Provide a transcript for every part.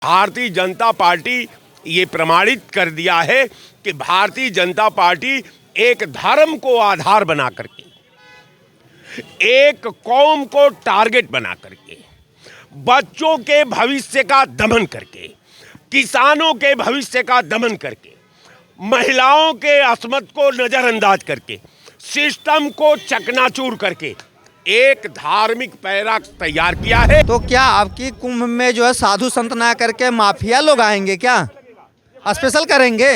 Bharatiya Janata party ये प्रमाणित कर दिया है कि भारतीय जनता पार्टी एक धर्म को आधार बना करके, एक कौम को टारगेट बना करके, बच्चों के भविष्य का दमन करके, किसानों के भविष्य का दमन करके, महिलाओं के अस्मत को नजरअंदाज करके, सिस्टम को चकनाचूर करके एक धार्मिक पैरा तैयार किया है। तो क्या आपकी कुंभ में जो है साधु संत ना करके माफिया लोग आएंगे, क्या स्पेशल करेंगे?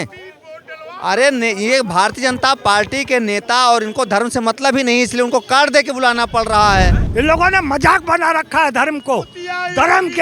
अरे ये भारतीय जनता पार्टी के नेता और इनको धर्म से मतलब ही नहीं, इसलिए उनको कार्ड दे के बुलाना पड़ रहा है। इन लोगों ने मजाक बना रखा है धर्म को। धर्म की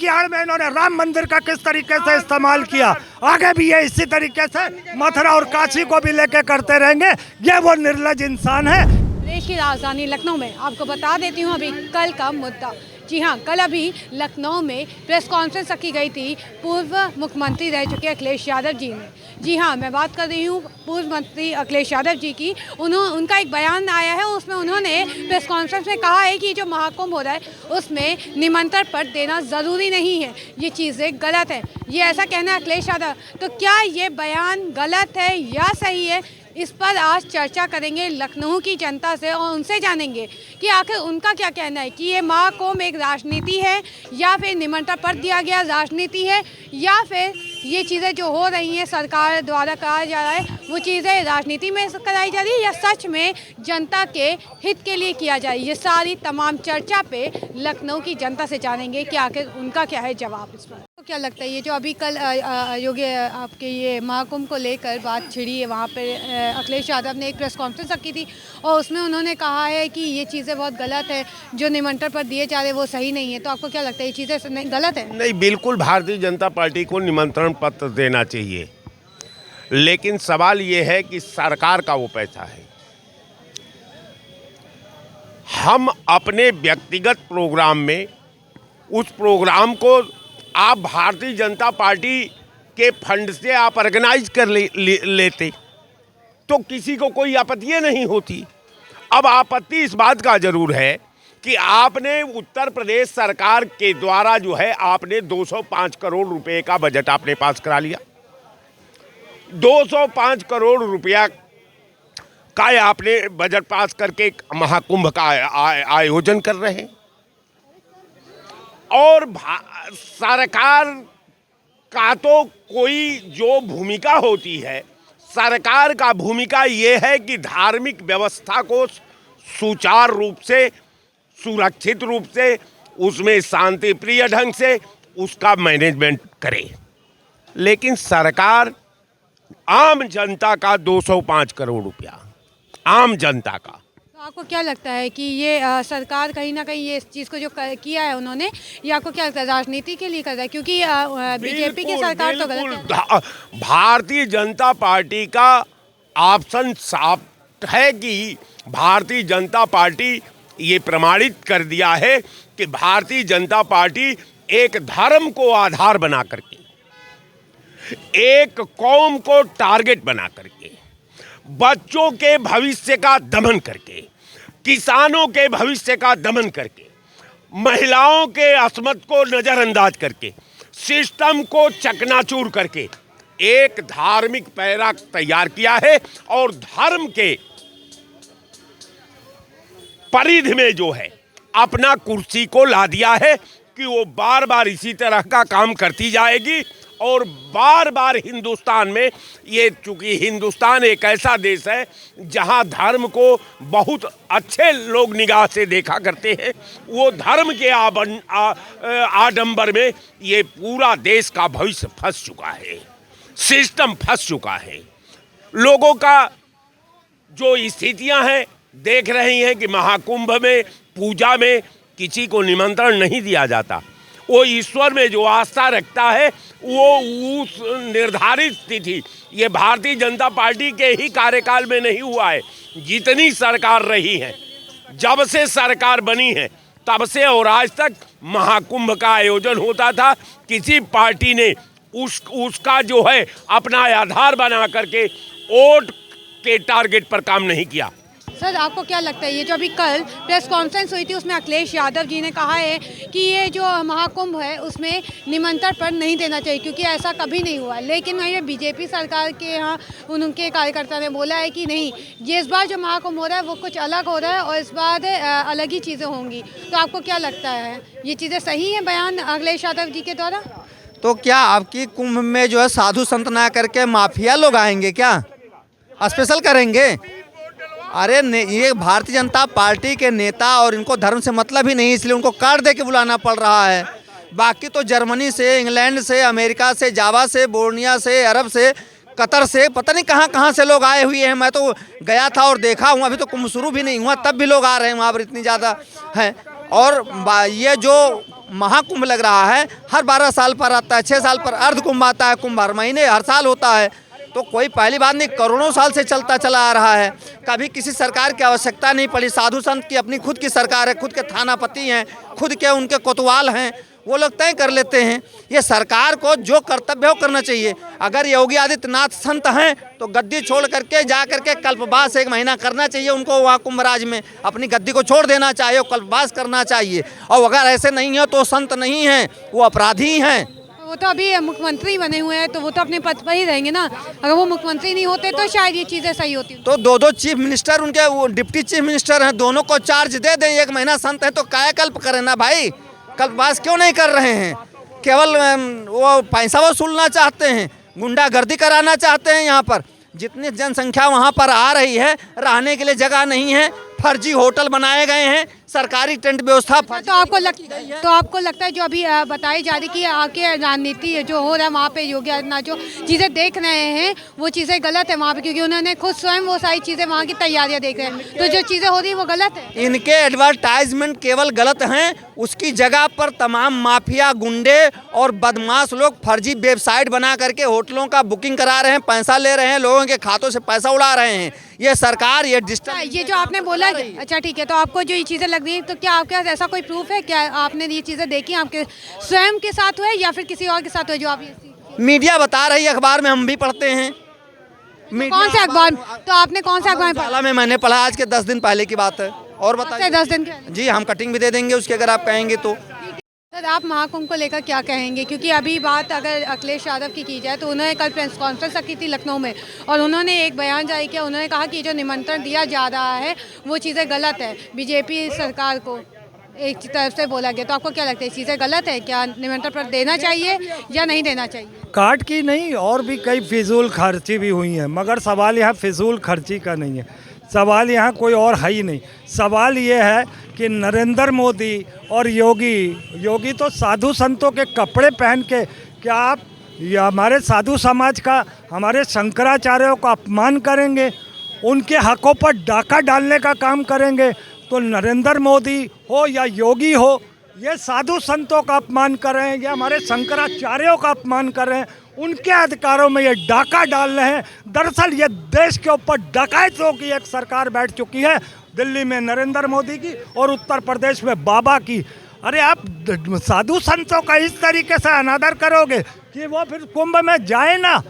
आड़ में इन्होंने राम मंदिर का किस तरीके से इस्तेमाल किया, आगे भी ये इसी तरीके से मथुरा और काशी को भी लेके करते रहेंगे। ये वो निर्लज इंसान है। देश की राजधानी लखनऊ में आपको बता देती हूँ अभी कल का मुद्दा। जी हाँ, कल अभी लखनऊ में प्रेस कॉन्फ्रेंस रखी गई थी पूर्व मुख्यमंत्री रह चुके अखिलेश यादव जी ने। जी हाँ, मैं बात कर रही हूँ पूर्व मंत्री अखिलेश यादव जी की। उनका एक बयान आया है, उसमें उन्होंने प्रेस कॉन्फ्रेंस में कहा है कि जो महाकुंभ हो रहा है उसमें निमंत्रण पत्र देना ज़रूरी नहीं है, ये चीज़ें गलत है, ये ऐसा कहना है अखिलेश यादव। तो क्या ये बयान गलत है या सही है, इस पर आज चर्चा करेंगे लखनऊ की जनता से और उनसे जानेंगे कि आखिर उनका क्या कहना है कि ये महाकुंभ एक राजनीति है या फिर निमंत्रण पत्र दिया गया राजनीति है, या फिर ये चीज़ें जो हो रही हैं सरकार द्वारा कहा जा रहा है वो चीज़ें राजनीति में कराई जा रही है या सच में जनता के हित के लिए किया जा रहा है। ये सारी तमाम चर्चा पे लखनऊ की जनता से जानेंगे कि आखिर उनका क्या है जवाब इस पर। तो क्या लगता है ये जो अभी कल योगी आपके ये महाकुंभ को लेकर बात छिड़ी है, वहाँ पे अखिलेश यादव ने एक प्रेस कॉन्फ्रेंस रखी थी और उसमें उन्होंने कहा है कि ये चीज़ें बहुत गलत है, जो निमंत्रण पर दिए जा रहे वो सही नहीं है। तो आपको क्या लगता है ये चीज़ें गलत है? नहीं, बिल्कुल भारतीय जनता पार्टी को निमंत्रण पत्र देना चाहिए, लेकिन सवाल ये है कि सरकार का वो पैसा है। हम अपने व्यक्तिगत प्रोग्राम में उस प्रोग्राम को आप भारतीय जनता पार्टी के फंड से आप ऑर्गेनाइज कर लेते तो किसी को कोई आपत्ति नहीं होती। अब आपत्ति इस बात का जरूर है कि आपने उत्तर प्रदेश सरकार के द्वारा जो है आपने 205 करोड़ रुपए का बजट आपने पास करा लिया। 205 करोड़ रुपया का आपने बजट पास करके महाकुंभ का आयोजन कर रहे हैं और सरकार का तो कोई जो भूमिका होती है, सरकार का भूमिका ये है कि धार्मिक व्यवस्था को सुचारू रूप से, सुरक्षित रूप से, उसमें शांति प्रिय ढंग से उसका मैनेजमेंट करे। लेकिन सरकार आम जनता का 205 करोड़ रुपया, आम जनता का। तो आपको क्या लगता है कि ये सरकार कहीं ना कहीं ये इस चीज़ को जो किया है उन्होंने, ये आपको क्या लगता है राजनीति के लिए कर रहा है? क्योंकि बीजेपी की सरकार तो गलत है। भारतीय जनता पार्टी का ऑप्शन साफ है कि भारतीय जनता पार्टी ये प्रमाणित कर दिया है कि भारतीय जनता पार्टी एक धर्म को आधार बना करके, एक कौम को टारगेट बना करके, बच्चों के भविष्य का दमन करके, किसानों के भविष्य का दमन करके, महिलाओं के अस्मत को नजरअंदाज करके, सिस्टम को चकनाचूर करके एक धार्मिक पैरा तैयार किया है और धर्म के परिधि में जो है अपना कुर्सी को ला दिया है कि वो बार बार इसी तरह का काम करती जाएगी और बार बार हिंदुस्तान में, ये चूंकि हिंदुस्तान एक ऐसा देश है जहां धर्म को बहुत अच्छे लोग निगाह से देखा करते हैं, वो धर्म के आडंबर में ये पूरा देश का भविष्य फंस चुका है, सिस्टम फंस चुका है। लोगों का जो स्थितियां हैं देख रही हैं कि महाकुंभ में, पूजा में किसी को निमंत्रण नहीं दिया जाता। वो ईश्वर में जो आस्था रखता है वो उस निर्धारित तिथि, ये भारतीय जनता पार्टी के ही कार्यकाल में नहीं हुआ है, जितनी सरकार रही है, जब से सरकार बनी है तब से और आज तक महाकुंभ का आयोजन होता था। किसी पार्टी ने उसका जो है अपना आधार बना करके वोट के टारगेट पर काम नहीं किया। सर आपको क्या लगता है ये जो अभी कल प्रेस कॉन्फ्रेंस हुई थी उसमें अखिलेश यादव जी ने कहा है कि ये जो महाकुंभ है उसमें निमंत्रण पर नहीं देना चाहिए क्योंकि ऐसा कभी नहीं हुआ, लेकिन वहीं बीजेपी सरकार के यहाँ उनके कार्यकर्ता ने बोला है कि नहीं, ये इस बार जो महाकुंभ हो रहा है वो कुछ अलग हो रहा है और इस बार अलग ही चीज़ें होंगी। तो आपको क्या लगता है ये चीज़ें सही हैं बयान अखिलेश यादव जी के द्वारा? तो क्या आपकी कुंभ में जो है साधु संत ना करके माफिया लोग आएंगे क्या? स्पेशल करेंगे? अरे ये भारतीय जनता पार्टी के नेता और इनको धर्म से मतलब ही नहीं, इसलिए उनको कार्ड दे के बुलाना पड़ रहा है। बाकी तो जर्मनी से, इंग्लैंड से, अमेरिका से, जावा से, बोर्निया से, अरब से, कतर से, पता नहीं कहाँ कहाँ से लोग आए हुए हैं। मैं तो गया था और देखा हूँ, अभी तो कुंभ शुरू भी नहीं हुआ तब भी लोग आ रहे हैं वहाँ पर, इतनी ज़्यादा हैं। और ये जो महाकुंभ लग रहा है हर 12 साल पर आता है, 6 साल पर अर्ध कुंभ आता है, कुंभ हर महीने हर साल होता है। तो कोई पहली बात नहीं, करोड़ों साल से चलता चला आ रहा है। कभी किसी सरकार की आवश्यकता नहीं पड़ी। साधु संत की अपनी खुद की सरकार है, खुद के थानापति हैं, खुद के उनके कोतवाल हैं, वो लोग तय कर लेते हैं। ये सरकार को जो कर्तव्य हो करना चाहिए। अगर योगी आदित्यनाथ संत हैं तो गद्दी छोड़ करके जा करके कल्पवास 1 महीना करना चाहिए उनको, वहाँ कुंभराज में अपनी गद्दी को छोड़ देना चाहिए, कल्पवास करना चाहिए। और अगर ऐसे नहीं है तो संत नहीं हैं, वो अपराधी हैं। वो तो अभी मुख्यमंत्री बने हुए हैं तो वो तो अपने पद पर ही रहेंगे ना। अगर वो मुख्यमंत्री नहीं होते तो शायद ये चीज़ें सही होती। तो 2 चीफ मिनिस्टर उनके, वो डिप्टी चीफ मिनिस्टर हैं, दोनों को चार्ज दे दें। 1 महीना संत है तो कायाकल्प करें ना भाई, कल्पवास क्यों नहीं कर रहे हैं? केवल वो पैसा वसूलना चाहते हैं, गुंडागर्दी कराना चाहते हैं। यहाँ पर जितनी जनसंख्या वहाँ पर आ रही है, रहने के लिए जगह नहीं है, फर्जी होटल बनाए गए हैं, सरकारी टेंट व्यवस्था। तो आपको लगता है जो अभी बताई जा रही कि आके राजनीति जो हो रहा है वहाँ पे योगी आदित्यनाथ जो चीज़ें देख रहे हैं वो चीज़ें गलत है वहाँ पे, क्योंकि उन्होंने खुद स्वयं वो सारी चीज़ें वहाँ की तैयारियाँ देख रहे हैं, तो जो चीज़ें हो रही है वो गलत है। इनके एडवर्टाइजमेंट केवल गलत हैं, उसकी जगह पर तमाम माफिया, गुंडे और बदमाश लोग फर्जी वेबसाइट बना करके होटलों का बुकिंग करा रहे हैं, पैसा ले रहे हैं, लोगों के खातों से पैसा उड़ा रहे हैं। ये सरकार, ये डिजिटल, ये जो आपने बोला, अच्छा ठीक है, तो आपको जो ये चीज़ें लग रही है तो क्या आपके पास ऐसा कोई प्रूफ है? क्या आपने ये चीज़ें देखी आपके स्वयं के साथ हुए या फिर किसी और के साथ हुए जो आप ये मीडिया बता रही है, अखबार में हम भी पढ़ते हैं। कौन से अखबार? तो आपने कौन सा अखबार पढ़ा? में मैंने पढ़ा, आज के 10 दिन पहले की बात है। और बताइए। 10 दिन के? जी, हम कटिंग भी दे देंगे उसकी अगर आप कहेंगे तो। सर आप महाकुंभ को लेकर क्या कहेंगे? क्योंकि अभी बात अगर अखिलेश यादव की जाए तो उन्होंने कल प्रेस कॉन्फ्रेंस रखी थी लखनऊ में और उन्होंने एक बयान जारी किया। उन्होंने कहा कि जो निमंत्रण दिया जा रहा है वो चीज़ें गलत है, बीजेपी सरकार को एक तरफ से बोला गया। तो आपको क्या लगता है चीज़ें गलत है? क्या निमंत्रण पर देना चाहिए या नहीं देना चाहिए? काट की नहीं, और भी कई फिजूल खर्ची भी हुई हैं, मगर सवाल यहाँ फिजूल खर्ची का नहीं है। सवाल यहाँ कोई और है ही नहीं। सवाल ये है कि नरेंद्र मोदी और योगी तो साधु संतों के कपड़े पहन के, क्या आप ये हमारे साधु समाज का, हमारे शंकराचार्यों का अपमान करेंगे, उनके हकों पर डाका डालने का काम करेंगे? तो नरेंद्र मोदी हो या योगी हो, ये साधु संतों का अपमान कर रहे हैं, ये हमारे शंकराचार्यों का अपमान कर रहे हैं, उनके अधिकारों में ये डाका डाल रहे हैं। दरअसल ये देश के ऊपर डकैतों की एक सरकार बैठ चुकी है, दिल्ली में नरेंद्र मोदी की और उत्तर प्रदेश में बाबा की। अरे आप साधु संतों का इस तरीके से अनादर करोगे कि वो फिर कुंभ में जाए ना।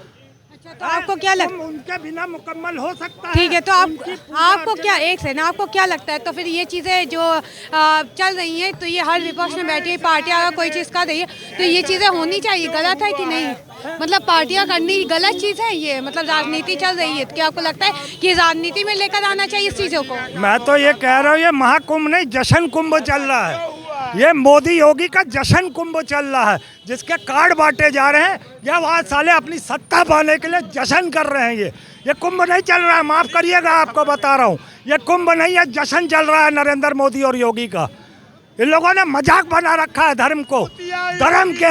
तो आपको क्या लगता है उनके बिना मुकम्मल हो सकता है? ठीक है, तो आपको क्या, एक सेकंड, आपको क्या लगता है तो फिर ये चीज़ें जो चल रही हैं, तो ये हर विपक्ष में बैठी हुई पार्टियां अगर कोई चीज़ कर रही है तो ये चीज़ें होनी चाहिए, गलत है कि नहीं? मतलब पार्टियां करनी गलत चीज़ है ये? मतलब राजनीति चल रही है तो क्या आपको लगता है कि राजनीति में लेकर आना चाहिए इस चीज़ों को? मैं तो ये कह रहा हूँ, ये महाकुंभ नहीं, जश्न कुंभ चल रहा है। ये मोदी योगी का जश्न कुंभ चल रहा है, जिसके कार्ड बांटे जा रहे हैं, या वहाँ साले अपनी सत्ता पाने के लिए जश्न कर रहे हैं। ये कुंभ नहीं चल रहा है, माफ़ करिएगा, आपको बता रहा हूँ, ये कुंभ नहीं है, जश्न चल रहा है नरेंद्र मोदी और योगी का। इन लोगों ने मजाक बना रखा है धर्म को। धर्म की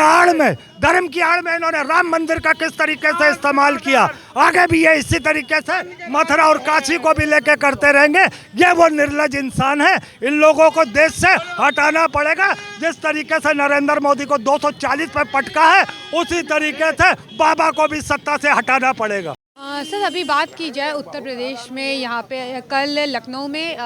आड़ में इन्होंने राम मंदिर का किस तरीके से इस्तेमाल किया, आगे भी ये इसी तरीके से मथुरा और काशी को भी लेके करते रहेंगे। ये वो निर्लज इंसान है, इन लोगों को देश से हटाना पड़ेगा। जिस तरीके से नरेंद्र मोदी को 240 पे पटका है, उसी तरीके से बाबा को भी सत्ता से हटाना पड़ेगा। सर अभी बात की जाए उत्तर प्रदेश में, यहाँ पे कल लखनऊ में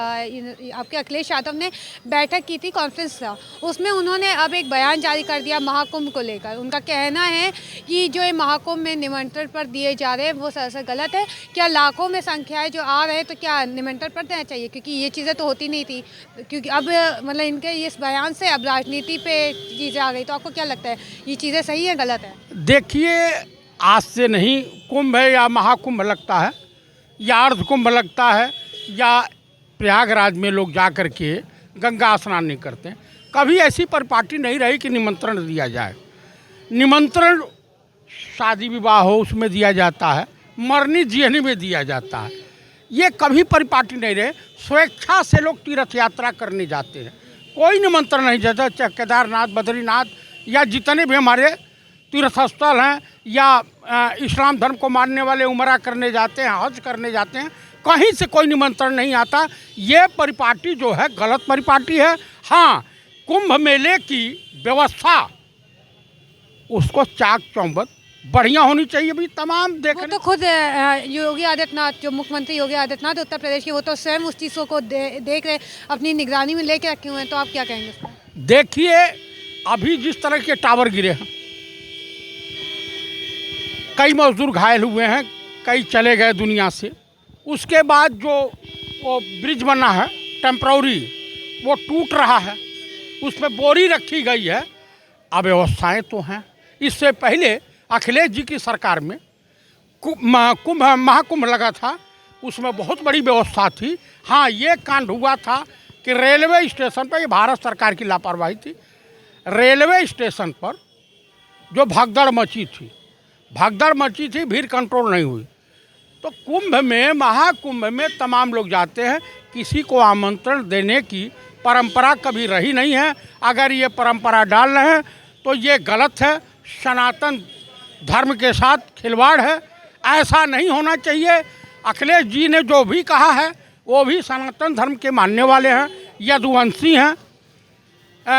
आपके अखिलेश यादव ने बैठक की थी, कॉन्फ्रेंस था, उसमें उन्होंने अब एक बयान जारी कर दिया महाकुंभ को लेकर। उनका कहना है कि जो ये महाकुंभ में निमंत्रण पर दिए जा रहे हैं वो सरासर गलत है। क्या लाखों में संख्याएं जो आ रहे हैं तो क्या निमंत्रण पर देना चाहिए, क्योंकि ये चीज़ें तो होती नहीं थी, क्योंकि अब मतलब इनके इस बयान से अब राजनीति पे चीज़ें आ गई। तो आपको क्या लगता है ये चीज़ें सही है गलत है? देखिए, आज से नहीं कुंभ है या महाकुंभ लगता है या अर्ध कुंभ लगता है या प्रयागराज में लोग जा कर के गंगा स्नान नहीं करते, कभी ऐसी परिपाटी नहीं रही कि निमंत्रण दिया जाए। निमंत्रण शादी विवाह हो उसमें दिया जाता है, मरनी जीनी में दिया जाता है, ये कभी परिपाटी नहीं रहे। स्वेच्छा से लोग तीर्थ यात्रा करने जाते हैं, कोई निमंत्रण नहीं जाता। चाहे केदारनाथ, बद्रीनाथ या जितने भी हमारे तीर्थ स्थल हैं या इस्लाम धर्म को मानने वाले उमरा करने जाते हैं, हज करने जाते हैं, कहीं से कोई निमंत्रण नहीं आता। ये परिपाटी जो है गलत परिपाटी है। हाँ, कुंभ मेले की व्यवस्था उसको चाक चौबंद बढ़िया होनी चाहिए भी तमाम वो देखने। तो खुद योगी आदित्यनाथ, जो मुख्यमंत्री योगी आदित्यनाथ उत्तर प्रदेश के, वो तो स्वयं उस चीज़ों को देख रहे, अपनी निगरानी में लेके रखे हुए हैं। तो आप क्या कहेंगे? देखिए, अभी जिस तरह के टावर गिरे हैं, कई मजदूर घायल हुए हैं, कई चले गए दुनिया से। उसके बाद जो वो ब्रिज बना है टेम्पररी, वो टूट रहा है, उस पर बोरी रखी गई है। अव्यवस्थाएं तो हैं। इससे पहले अखिलेश जी की सरकार में महाकुंभ लगा था, उसमें बहुत बड़ी व्यवस्था थी। हाँ, ये कांड हुआ था कि रेलवे स्टेशन पर, ये भारत सरकार की लापरवाही थी, रेलवे स्टेशन पर जो भगदड़ मची थी, भीड़ कंट्रोल नहीं हुई। तो कुंभ में, महाकुंभ में तमाम लोग जाते हैं, किसी को आमंत्रण देने की परंपरा कभी रही नहीं है। अगर ये परंपरा डाल रहे हैं तो ये गलत है, सनातन धर्म के साथ खिलवाड़ है, ऐसा नहीं होना चाहिए। अखिलेश जी ने जो भी कहा है वो भी सनातन धर्म के मानने वाले हैं, यदुवंशी हैं,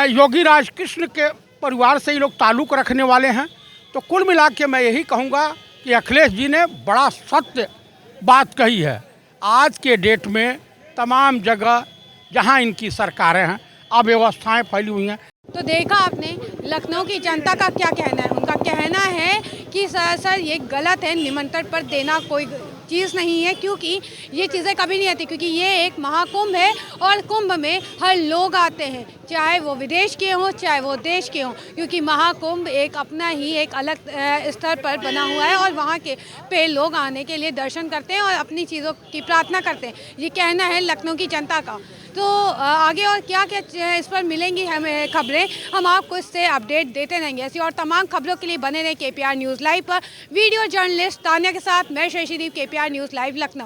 योगी राज कृष्ण के परिवार से ही लोग ताल्लुक़ रखने वाले हैं। तो कुल मिला के मैं यही कहूँगा कि अखिलेश जी ने बड़ा सत्य बात कही है। आज के डेट में तमाम जगह जहाँ इनकी सरकारें हैं, अव्यवस्थाएं फैली हुई हैं। तो देखा आपने लखनऊ की जनता का क्या कहना है। उनका कहना है कि सर ये गलत है, निमंत्रण पर देना कोई चीज़ नहीं है, क्योंकि ये चीज़ें कभी नहीं आती, क्योंकि ये एक महाकुंभ है और कुंभ में हर लोग आते हैं, चाहे वो विदेश के हों चाहे वो देश के हों, क्योंकि महाकुंभ एक अपना ही एक अलग स्तर पर बना हुआ है और वहाँ के पे लोग आने के लिए दर्शन करते हैं और अपनी चीज़ों की प्रार्थना करते हैं। ये कहना है लखनऊ की जनता का। तो आगे और क्या क्या इस पर मिलेंगी हमें खबरें, हम आपको इससे अपडेट देते रहेंगे। ऐसी और तमाम खबरों के लिए बने रहे KPR न्यूज़ लाइव पर। वीडियो जर्नलिस्ट तान्या के साथ मैं शशिदीप, KPR न्यूज़ लाइव लखनऊ।